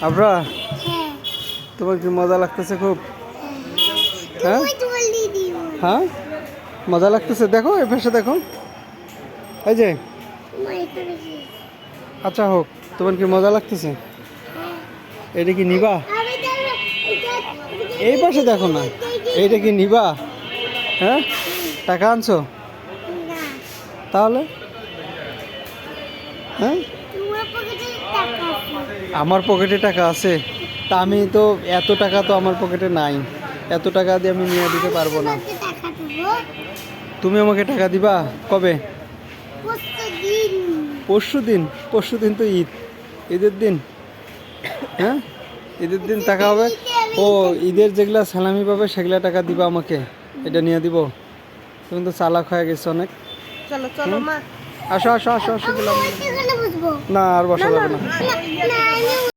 আবরা, হ্যাঁ তোমার কি মজা লাগতেছে খুব? হ্যাঁ তুমি দিও হ্যাঁ, মজা লাগতেছে। দেখো এই পাশে দেখো, এই যে। তোমার এটা বেশি আচ্ছা হোক, তোমার কি মজা লাগতেছে? এটা কি নিবা? আমি তো এটা এই পাশে দেখো না, এইটা কি নিবা? হ্যাঁ, টাকা আনছো না তাহলে? হ্যাঁ, তোমার পকেটে টাকা আছে আমার পকেটে টাকা আছে? তা আমি তো, এত টাকা তো আমার পকেটে নাই। এত টাকা দিয়ে আমি নিয়ে দিতে পারবো না। তোমাকে টাকা দেবো তুমি আমাকে টাকা দিবা কবে? প্রত্যেকদিন পরশু দিন? পরশু দিন তো ঈদ, ঈদের দিন। হ্যাঁ, ঈদের দিন টাকা হবে। ও, ঈদের যেগুলা সালামি পাবে সেগুলা টাকা দিবা আমাকে, এটা নিয়ে দিব? তুমি তো চালাক হয়ে গেছো অনেক। চলো চলো মা। আসো আসো আসো আসো, বললাম। এখানে বসবো না আর বসা যাবে না। না